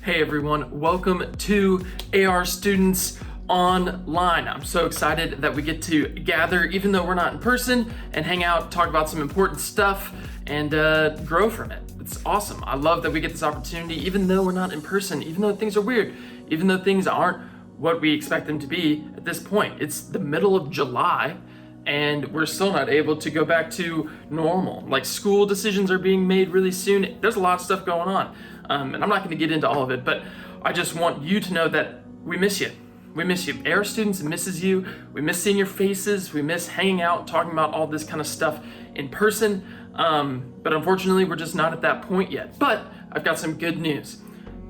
Hey everyone, welcome to arStudents Online. I'm so excited that we get to gather, even though we're not in person, and hang out, talk about some important stuff, and grow from it. It's awesome. I love that we get this opportunity, even though we're not in person, even though things are weird, even though things aren't what we expect them to be at this point. It's the middle of July, and we're still not able to go back to normal. Like, school decisions are being made really soon. There's a lot of stuff going on. And I'm not going to get into all of it, but I just want you to know that we miss you. We miss you. arStudents misses you. We miss seeing your faces. We miss hanging out, talking about all this kind of stuff in person. But unfortunately, we're just not at that point yet. But I've got some good news.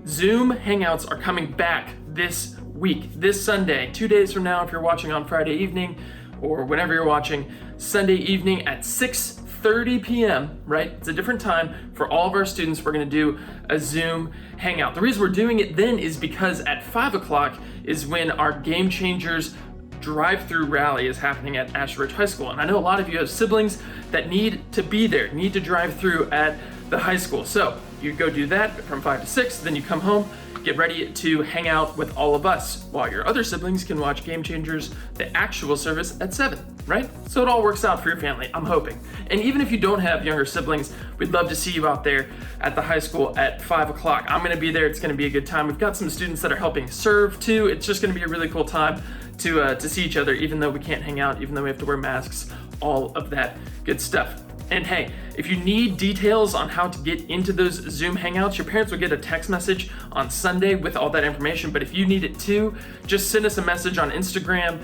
Zoom Hangouts are coming back this week, this Sunday, 2 days from now if you're watching on Friday evening, or whenever you're watching, Sunday evening at 6:30 p.m., right? It's a different time for all of our students. We're gonna do a Zoom Hangout. The reason we're doing it then is because at 5 o'clock is when our Game Changers drive-through rally is happening at Asher Ridge High School. And I know a lot of you have siblings that need to be there, need to drive through at the high school. So you go do that from 5 to 6, then you come home, get ready to hang out with all of us while your other siblings can watch Game Changers, the actual service, at 7, right? So it all works out for your family, I'm hoping. And even if you don't have younger siblings, we'd love to see you out there at the high school at 5 o'clock. I'm gonna be there, it's gonna be a good time. We've got some students that are helping serve too. It's just gonna be a really cool time to see each other, even though we can't hang out, even though we have to wear masks, all of that good stuff. And hey, if you need details on how to get into those Zoom Hangouts, your parents will get a text message on Sunday with all that information. But if you need it too, just send us a message on Instagram,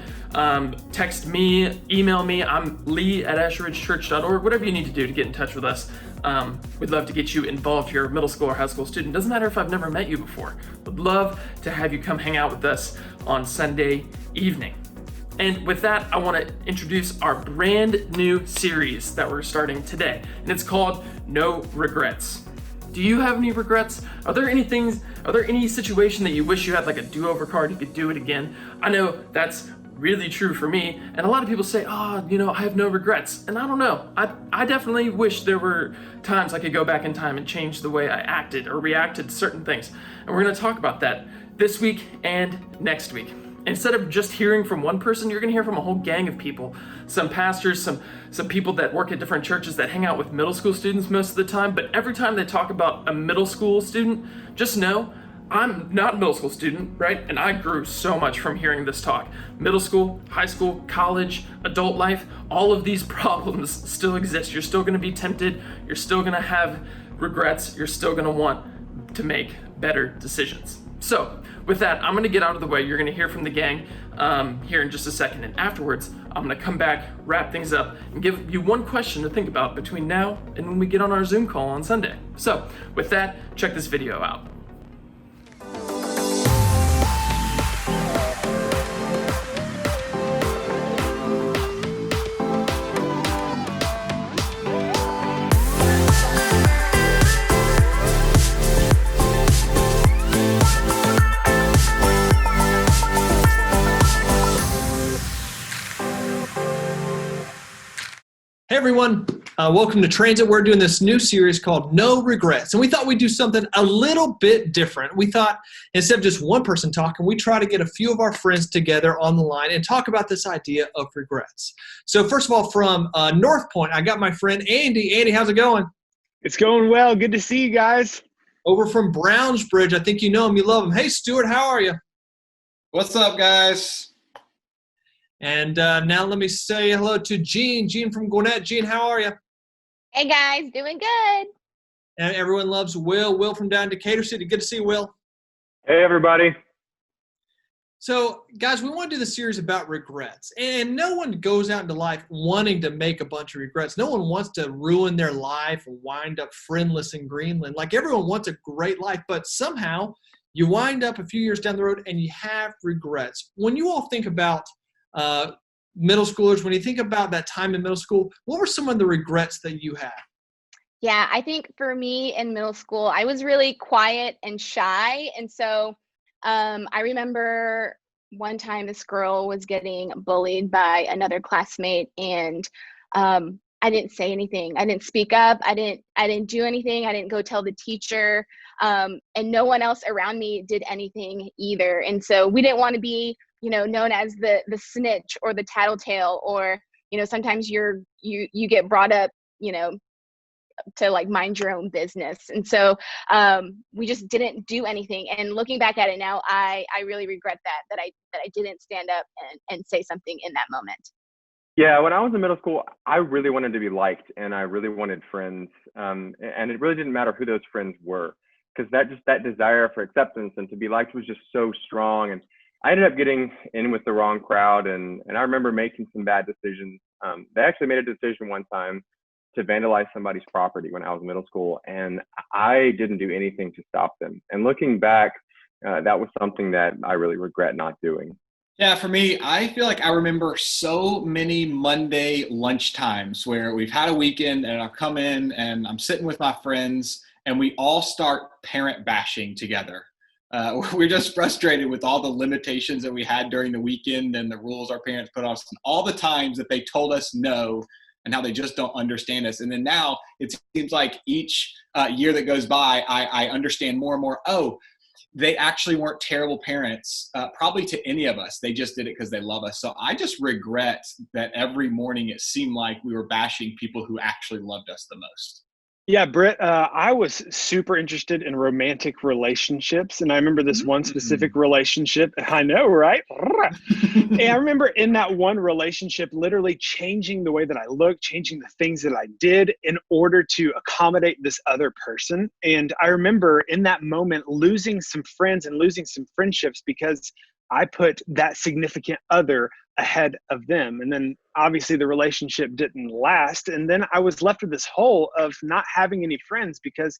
text me, email me. I'm lee@asherridgechurch.org, whatever you need to do to get in touch with us. We'd love to get you involved. You're a middle school or high school student. Doesn't matter if I've never met you before. Would love to have you come hang out with us on Sunday evening. And with that, I want to introduce our brand new series that we're starting today. And it's called No Regrets. Do you have any regrets? Are there any situation that you wish you had like a do-over card, you could do it again? I know that's really true for me. And a lot of people say, I have no regrets. And I don't know. I definitely wish there were times I could go back in time and change the way I acted or reacted to certain things. And we're going to talk about that this week and next week. Instead of just hearing from one person, you're gonna hear from a whole gang of people. Some pastors, some people that work at different churches that hang out with middle school students most of the time, but every time they talk about a middle school student, just know I'm not a middle school student, right? And I grew so much from hearing this talk. Middle school, high school, college, adult life, all of these problems still exist. You're still gonna be tempted, you're still gonna have regrets, you're still gonna want to make better decisions. So with that, I'm gonna get out of the way. You're gonna hear from the gang here in just a second. And afterwards, I'm gonna come back, wrap things up, and give you one question to think about between now and when we get on our Zoom call on Sunday. So with that, check this video out. Hey everyone, welcome to Transit. We're doing this new series called No Regrets. And we thought we'd do something a little bit different. We thought instead of just one person talking, we try to get a few of our friends together on the line and talk about this idea of regrets. So first of all, from North Point, I got my friend Andy. Andy, how's it going? It's going well. Good to see you guys. Over from Brownsbridge, I think you know him, you love him. Hey Stuart, how are you? What's up, guys? And now let me say hello to Gene. Gene from Gwinnett. Gene, how are you? Hey guys, doing good. And everyone loves Will. Will from down in Decatur City. Good to see you, Will. Hey, everybody. So, guys, we want to do the series about regrets. And no one goes out into life wanting to make a bunch of regrets. No one wants to ruin their life or wind up friendless in Greenland. Like, everyone wants a great life, but somehow you wind up a few years down the road and you have regrets. When you all think about middle schoolers, when you think about that time in middle school, what were some of the regrets that you had? Yeah, I think for me in middle school, I was really quiet and shy. And so I remember one time this girl was getting bullied by another classmate, and I I didn't say anything. I didn't speak up. I didn't do anything. I didn't go tell the teacher. And no one else around me did anything either. And so we didn't want to be, known as the snitch or the tattletale, or, sometimes you get brought up, to like mind your own business. And so we just didn't do anything. And looking back at it now, I really regret that I didn't stand up and say something in that moment. Yeah, when I was in middle school, I really wanted to be liked and I really wanted friends. And it really didn't matter who those friends were, because that desire for acceptance and to be liked was just so strong. And I ended up getting in with the wrong crowd. And I remember making some bad decisions. They actually made a decision one time to vandalize somebody's property when I was in middle school, and I didn't do anything to stop them. And looking back, that was something that I really regret not doing. Yeah, for me, I feel like I remember so many Monday lunchtimes where we've had a weekend and I've come in and I'm sitting with my friends and we all start parent bashing together. We're just frustrated with all the limitations that we had during the weekend and the rules our parents put on us, and all the times that they told us no and how they just don't understand us. And then now it seems like each year that goes by, I understand more and more, they actually weren't terrible parents, probably to any of us. They just did it because they love us. So I just regret that every morning it seemed like we were bashing people who actually loved us the most. Yeah, Britt, I was super interested in romantic relationships. And I remember this one specific relationship. I know, right? And I remember in that one relationship, literally changing the way that I looked, changing the things that I did in order to accommodate this other person. And I remember in that moment losing some friends and losing some friendships because I put that significant other ahead of them. And then obviously the relationship didn't last. And then I was left with this hole of not having any friends because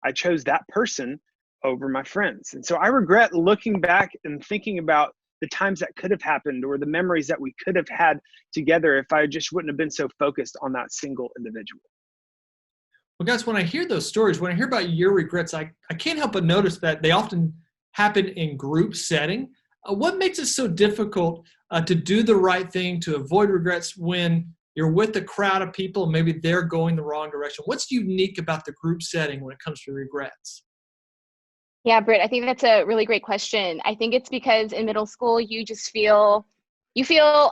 I chose that person over my friends. And so I regret looking back and thinking about the times that could have happened or the memories that we could have had together if I just wouldn't have been so focused on that single individual. Well, guys, when I hear those stories, when I hear about your regrets, I can't help but notice that they often happen in group setting. What makes it so difficult to do the right thing, to avoid regrets when you're with a crowd of people and maybe they're going the wrong direction? What's unique about the group setting when it comes to regrets? Yeah, Britt, I think that's a really great question. I think it's because in middle school, you feel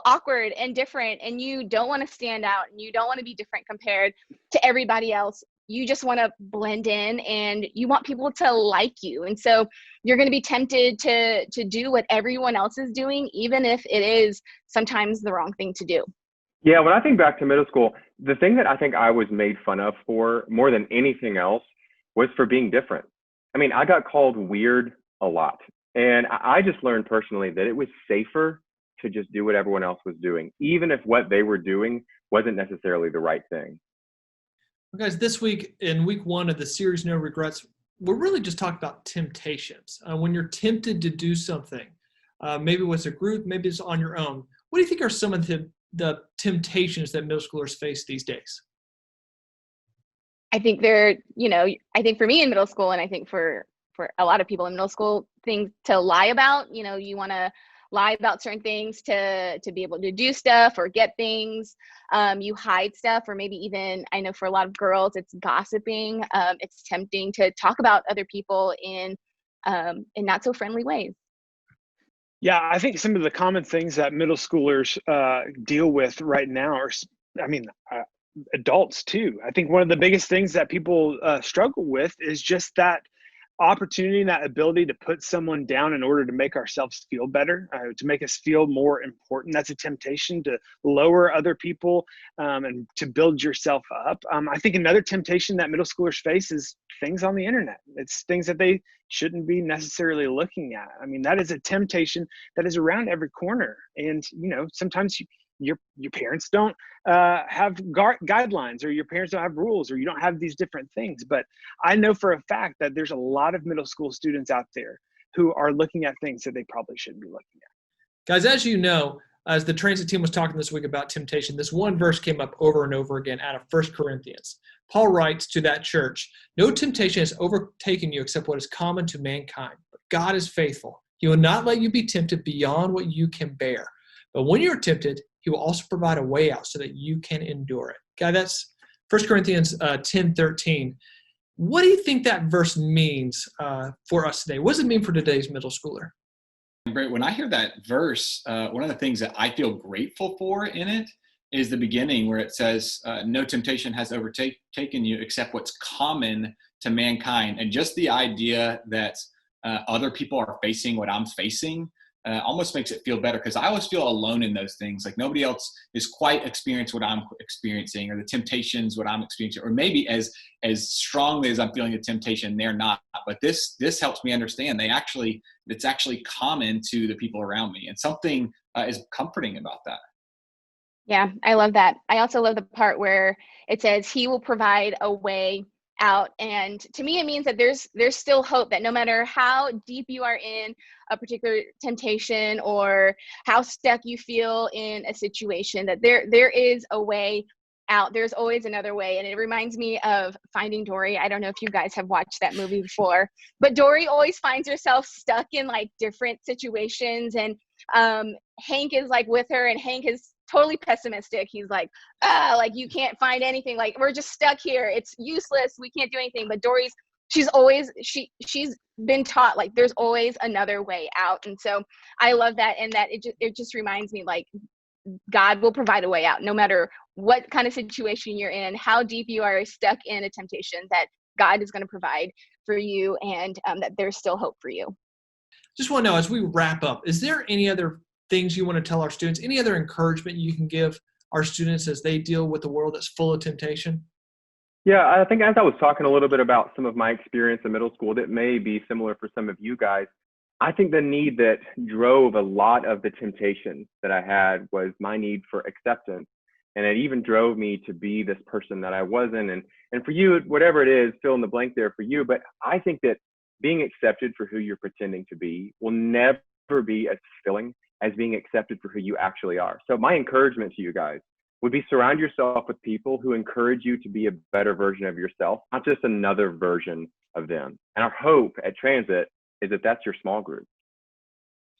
awkward and different, and you don't want to stand out and you don't want to be different compared to everybody else. You just want to blend in and you want people to like you. And so you're going to be tempted to do what everyone else is doing, even if it is sometimes the wrong thing to do. Yeah, when I think back to middle school, the thing that I think I was made fun of for more than anything else was for being different. I mean, I got called weird a lot. And I just learned personally that it was safer to just do what everyone else was doing, even if what they were doing wasn't necessarily the right thing. Well, guys, this week, in week 1 of the series No Regrets, we're really just talking about temptations. When you're tempted to do something, maybe with a group, maybe it's on your own. What do you think are some of the temptations that middle schoolers face these days? I think I think for me in middle school, and I think for a lot of people in middle school, things to lie about. You want to lie about certain things to be able to do stuff or get things. You hide stuff, or maybe even, I know for a lot of girls, it's gossiping. It's tempting to talk about other people in not so friendly ways. Yeah, I think some of the common things that middle schoolers deal with right now are, adults too. I think one of the biggest things that people struggle with is just that opportunity and that ability to put someone down in order to make ourselves feel better, to make us feel more important. That's a temptation to lower other people and to build yourself up. I think another temptation that middle schoolers face is things on the internet. It's things that they shouldn't be necessarily looking at. I mean, that is a temptation that is around every corner. And, sometimes your parents don't have guidelines, or your parents don't have rules, or you don't have these different things. But I know for a fact that there's a lot of middle school students out there who are looking at things that they probably shouldn't be looking at. Guys, as you know, as the transit team was talking this week about temptation, this one verse came up over and over again out of 1 Corinthians. Paul writes to that church, "No temptation has overtaken you except what is common to mankind. But God is faithful. He will not let you be tempted beyond what you can bear. But when you're tempted, he will also provide a way out so that you can endure it. God, that's 1 Corinthians 10:13. What do you think that verse means for us today? What does it mean for today's middle schooler? When I hear that verse, one of the things that I feel grateful for in it is the beginning where it says, no temptation has overtaken you except what's common to mankind. And just the idea that other people are facing what I'm facing almost makes it feel better, because I always feel alone in those things. Like nobody else is quite experienced what I'm experiencing, or the temptations what I'm experiencing, or maybe as strongly as I'm feeling the temptation, they're not. But this helps me understand it's actually common to the people around me, and something is comforting about that. Yeah, I love that. I also love the part where it says he will provide a way out. And to me, it means that there's still hope, that no matter how deep you are in a particular temptation or how stuck you feel in a situation, that there is a way out. There's always another way. And it reminds me of Finding Dory. I don't know if you guys have watched that movie before, but Dory always finds herself stuck in like different situations. And Hank is like with her, and Hank is totally pessimistic. He's like, like you can't find anything. Like we're just stuck here. It's useless. We can't do anything. But Dory's, she's been taught like there's always another way out. And so I love that. And that it just reminds me like God will provide a way out no matter what kind of situation you're in, how deep you are stuck in a temptation, that God is going to provide for you, and that there's still hope for you. Just want to know, as we wrap up, is there any other things you want to tell our students, any other encouragement you can give our students as they deal with a world that's full of temptation? Yeah, I think as I was talking a little bit about some of my experience in middle school that may be similar for some of you guys, I think the need that drove a lot of the temptation that I had was my need for acceptance. And it even drove me to be this person that I wasn't. And for you, whatever it is, fill in the blank there for you. But I think that being accepted for who you're pretending to be will never be as fulfilling as being accepted for who you actually are. So my encouragement to you guys would be surround yourself with people who encourage you to be a better version of yourself, not just another version of them. And our hope at Transit is that that's your small group.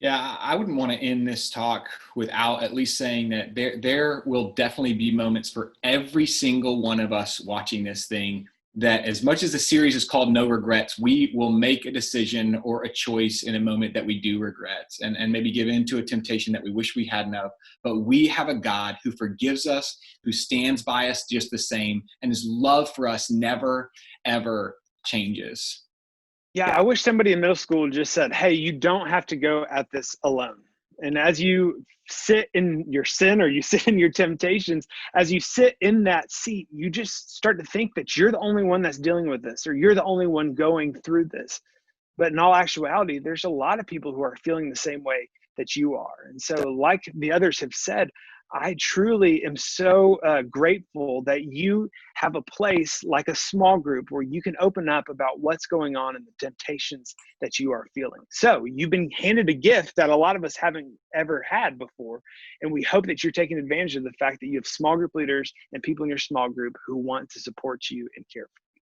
Yeah, I wouldn't want to end this talk without at least saying that there will definitely be moments for every single one of us watching this thing, that as much as the series is called No Regrets, we will make a decision or a choice in a moment that we do regret, and maybe give in to a temptation that we wish we hadn't of. But we have a God who forgives us, who stands by us just the same, and his love for us never, ever changes. Yeah, I wish somebody in middle school just said, hey, you don't have to go at this alone. And as you sit in your sin or you sit in your temptations, as you sit in that seat, you just start to think that you're the only one that's dealing with this, or you're the only one going through this. But in all actuality, there's a lot of people who are feeling the same way that you are. And so like the others have said, I truly am so grateful that you have a place like a small group where you can open up about what's going on and the temptations that you are feeling. So you've been handed a gift that a lot of us haven't ever had before. And we hope that you're taking advantage of the fact that you have small group leaders and people in your small group who want to support you and care for you.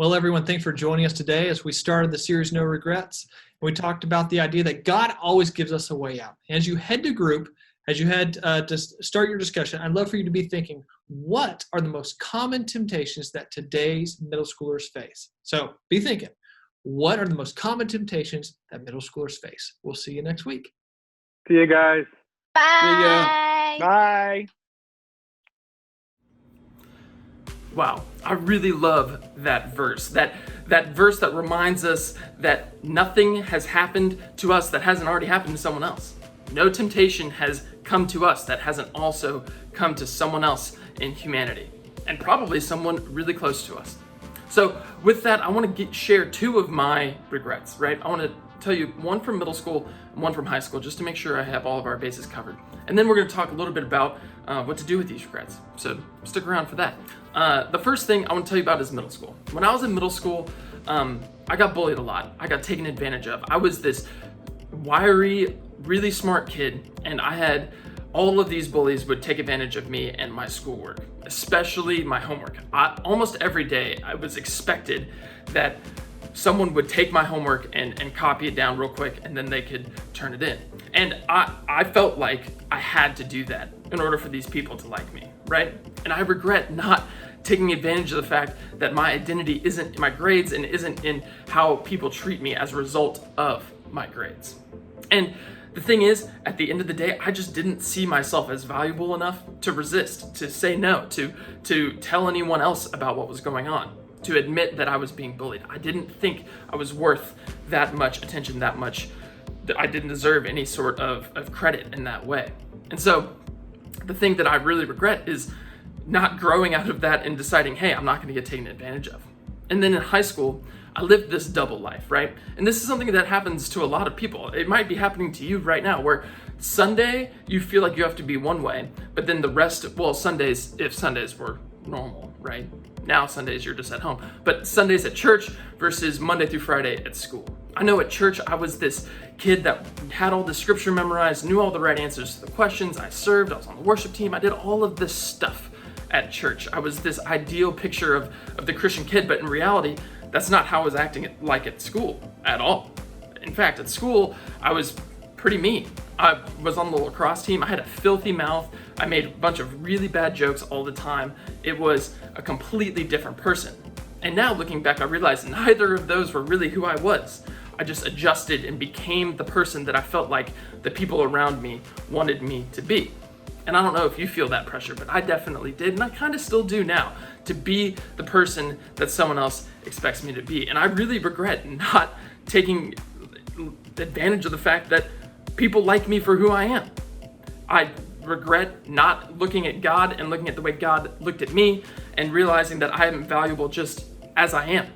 Well, everyone, thanks for joining us today as we started the series No Regrets. We talked about the idea that God always gives us a way out. As you head to group, as you head to start your discussion, I'd love for you to be thinking, what are the most common temptations that today's middle schoolers face? So be thinking, what are the most common temptations that middle schoolers face? We'll see you next week. See you guys. Bye. Bye. Wow, I really love that verse. That verse that reminds us that nothing has happened to us that hasn't already happened to someone else. No temptation has come to us that hasn't also come to someone else in humanity, and probably someone really close to us. So with that, I want to share two of my regrets, right? I want to tell you one from middle school and one from high school, just to make sure I have all of our bases covered. And then we're going to talk a little bit about what to do with these regrets. So stick around for that. The first thing I want to tell you about is middle school. When I was in middle school, I got bullied a lot. I got taken advantage of. I was this wiry, really smart kid, and I had all of these bullies would take advantage of me and my schoolwork, especially my homework. Almost every day I was expected that someone would take my homework and copy it down real quick, and then they could turn it in. And I felt like I had to do that in order for these people to like me, right? And I regret not taking advantage of the fact that my identity isn't in my grades and isn't in how people treat me as a result of my grades. And the thing is, at the end of the day, I just didn't see myself as valuable enough to resist, to say no, to tell anyone else about what was going on, to admit that I was being bullied. I didn't think I was worth that much attention, that much, that I didn't deserve any sort of credit in that way. And so the thing that I really regret is not growing out of that and deciding, hey, I'm not going to get taken advantage of. And then in high school, I lived this double life, right? And this is something that happens to a lot of people. It might be happening to you right now, where Sunday, you feel like you have to be one way, but then the rest, well, Sundays, if Sundays were normal, right? Now Sundays, you're just at home. But Sundays at church versus Monday through Friday at school. I know at church, I was this kid that had all the scripture memorized, knew all the right answers to the questions. I served, I was on the worship team. I did all of this stuff at church. I was this ideal picture of the Christian kid, but in reality, that's not how I was acting like at school at all. In fact, at school, I was pretty mean. I was on the lacrosse team. I had a filthy mouth. I made a bunch of really bad jokes all the time. It was a completely different person. And now looking back, I realized neither of those were really who I was. I just adjusted and became the person that I felt like the people around me wanted me to be. And I don't know if you feel that pressure, but I definitely did, and I kind of still do now, to be the person that someone else expects me to be. And I really regret not taking advantage of the fact that people like me for who I am. I regret not looking at God and looking at the way God looked at me and realizing that I am valuable just as I am.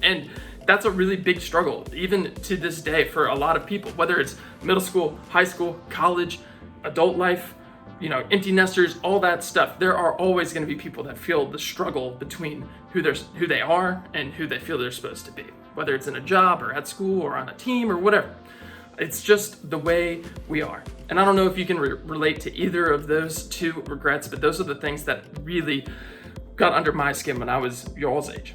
And that's a really big struggle, even to this day, for a lot of people, whether it's middle school, high school, college, adult life, empty nesters, all that stuff. There are always going to be people that feel the struggle between who they are and who they feel they're supposed to be, whether it's in a job or at school or on a team or whatever. It's just the way we are. And I don't know if you can relate to either of those two regrets, but those are the things that really got under my skin when I was y'all's age.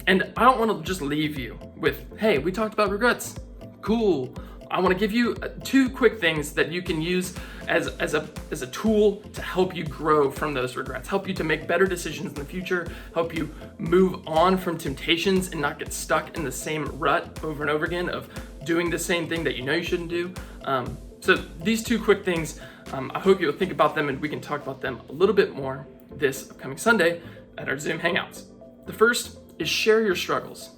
And I don't want to just leave you with, hey, we talked about regrets. Cool. I want to give you 2 quick things that you can use as a tool to help you grow from those regrets, help you to make better decisions in the future, help you move on from temptations and not get stuck in the same rut over and over again of doing the same thing that you know you shouldn't do. So these 2 quick things, I hope you'll think about them and we can talk about them a little bit more this upcoming Sunday at our Zoom Hangouts. The first is share your struggles.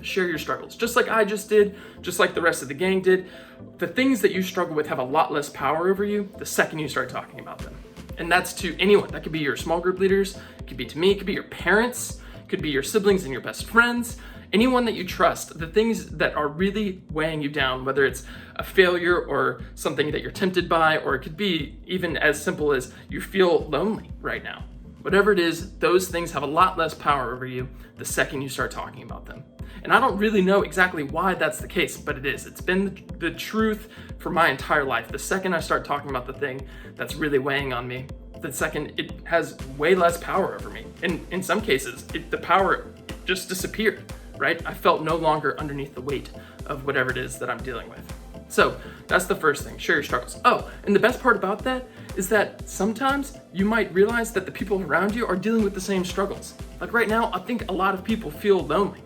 Share your struggles, just like I just did, just like the rest of the gang did. The things that you struggle with have a lot less power over you the second you start talking about them. And that's to anyone. That could be your small group leaders, it could be to me, it could be your parents, it could be your siblings and your best friends, anyone that you trust. The things that are really weighing you down, whether it's a failure or something that you're tempted by, or it could be even as simple as you feel lonely right now. Whatever it is, those things have a lot less power over you the second you start talking about them. And I don't really know exactly why that's the case, but it is. It's been the truth for my entire life. The second I start talking about the thing that's really weighing on me, the second it has way less power over me. And in some cases, the power just disappeared, right? I felt no longer underneath the weight of whatever it is that I'm dealing with. So that's the first thing, share your struggles. Oh, and the best part about that is that sometimes you might realize that the people around you are dealing with the same struggles. Like right now, I think a lot of people feel lonely.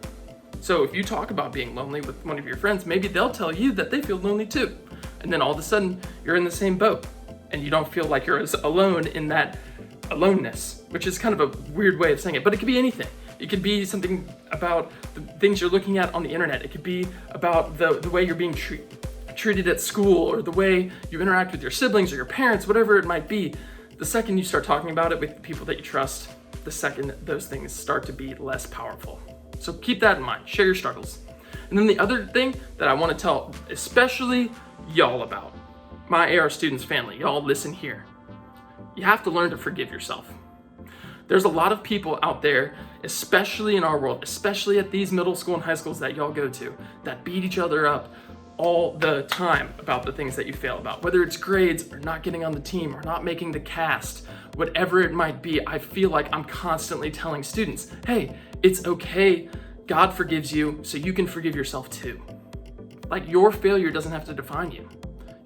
So if you talk about being lonely with one of your friends, maybe they'll tell you that they feel lonely too. And then all of a sudden, you're in the same boat and you don't feel like you're as alone in that aloneness, which is kind of a weird way of saying it, but it could be anything. It could be something about the things you're looking at on the internet. It could be about the way you're being treated at school, or the way you interact with your siblings or your parents, whatever it might be. The second you start talking about it with the people that you trust, the second those things start to be less powerful. So keep that in mind, share your struggles. And then the other thing that I want to tell, especially y'all about, my arStudents family, y'all listen here. You have to learn to forgive yourself. There's a lot of people out there, especially in our world, especially at these middle school and high schools that y'all go to, that beat each other up all the time about the things that you fail about, whether it's grades or not getting on the team or not making the cast, whatever it might be. I feel like I'm constantly telling students, hey, it's okay God forgives you so you can forgive yourself too. Like, your failure doesn't have to define you.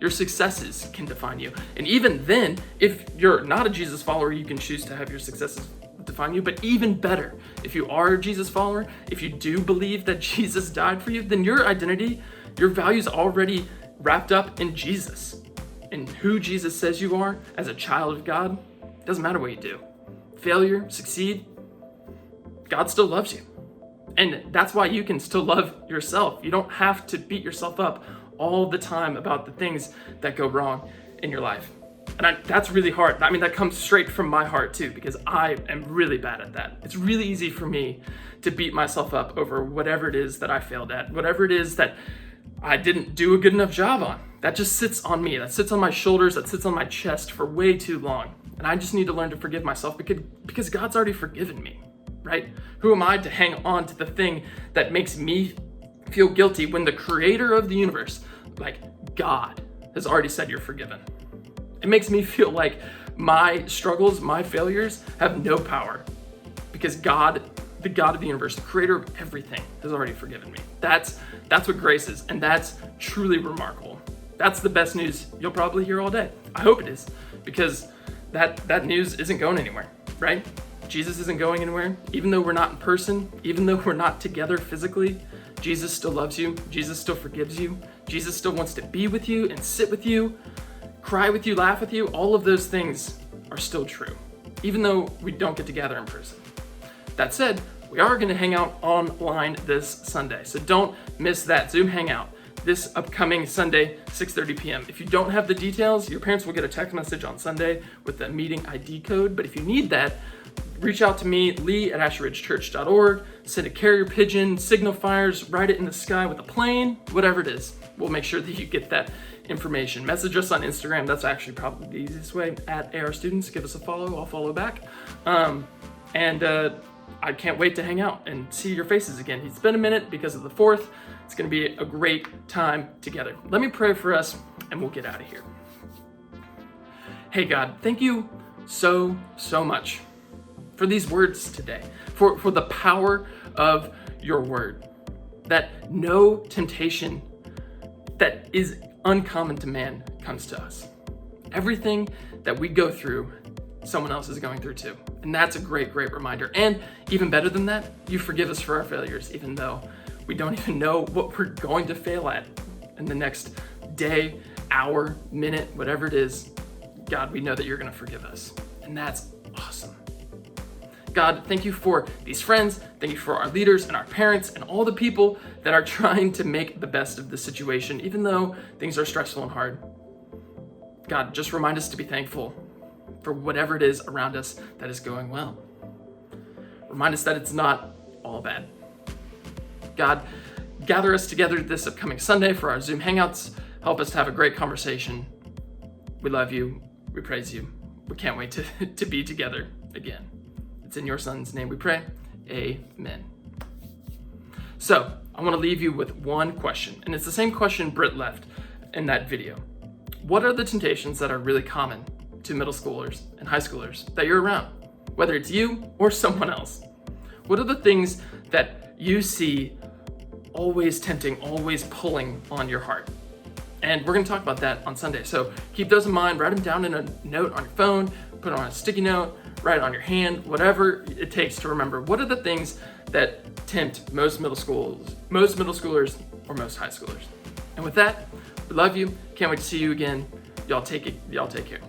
Your successes can define you. And even then, if you're not a Jesus follower, you can choose to have your successes define you. But even better, if you are a Jesus follower, if you do believe that Jesus died for you, then your identity, your values already wrapped up in Jesus. And who Jesus says you are as a child of God. Doesn't matter what you do. Failure, succeed, God still loves you. And that's why you can still love yourself. You don't have to beat yourself up all the time about the things that go wrong in your life. And that's really hard. I mean, that comes straight from my heart too, because I am really bad at that. It's really easy for me to beat myself up over whatever it is that I failed at, whatever it is that I didn't do a good enough job on. That just sits on me. That sits on my shoulders. That sits on my chest for way too long. And I just need to learn to forgive myself because God's already forgiven me, right? Who am I to hang on to the thing that makes me feel guilty when the creator of the universe, like God, has already said you're forgiven? It makes me feel like my struggles, my failures have no power because God, the God of the universe, the creator of everything, has already forgiven me. That's what grace is, and that's truly remarkable. That's the best news you'll probably hear all day. I hope it is, because that news isn't going anywhere, right? Jesus isn't going anywhere. Even though we're not in person, even though we're not together physically, Jesus still loves you. Jesus still forgives you. Jesus still wants to be with you and sit with you, cry with you, laugh with you. All of those things are still true, even though we don't get together in person. That said, we are going to hang out online this Sunday, so don't miss that Zoom hangout this upcoming Sunday, 6:30 p.m. If you don't have the details, your parents will get a text message on Sunday with the meeting ID code, but if you need that, reach out to me, lee@ashridgechurch.org, send a carrier pigeon, signal fires, write it in the sky with a plane, whatever it is. We'll make sure that you get that information. Message us on Instagram. That's actually probably the easiest way, at arStudents. Give us a follow. I'll follow back. I can't wait to hang out and see your faces again. It's been a minute because of the 4th. It's going to be a great time together. Let me pray for us and we'll get out of here. Hey God, thank you so much for these words today, for the power of your word, that no temptation that is uncommon to man comes to us. Everything that we go through, someone else is going through too. And that's a great reminder. And even better than that, you forgive us for our failures, even though we don't even know what we're going to fail at in the next day, hour, minute, whatever it is. God, we know that you're going to forgive us. And that's awesome. God, thank you for these friends. Thank you for our leaders and our parents and all the people that are trying to make the best of the situation, even though things are stressful and hard. God, just remind us to be thankful for whatever it is around us that is going well. Remind us that it's not all bad. God, gather us together this upcoming Sunday for our Zoom Hangouts. Help us to have a great conversation. We love you. We praise you. We can't wait to be together again. It's in your Son's name we pray. Amen. So I want to leave you with one question, and it's the same question Britt left in that video. What are the temptations that are really common to middle schoolers and high schoolers that you're around, whether it's you or someone else? What are the things that you see always tempting, always pulling on your heart? And we're going to talk about that on Sunday. So keep those in mind, write them down in a note on your phone, put it on a sticky note, write it on your hand, whatever it takes to remember. What are the things that tempt most middle schoolers or most high schoolers? And with that, we love you. Can't wait to see you again. Y'all take care.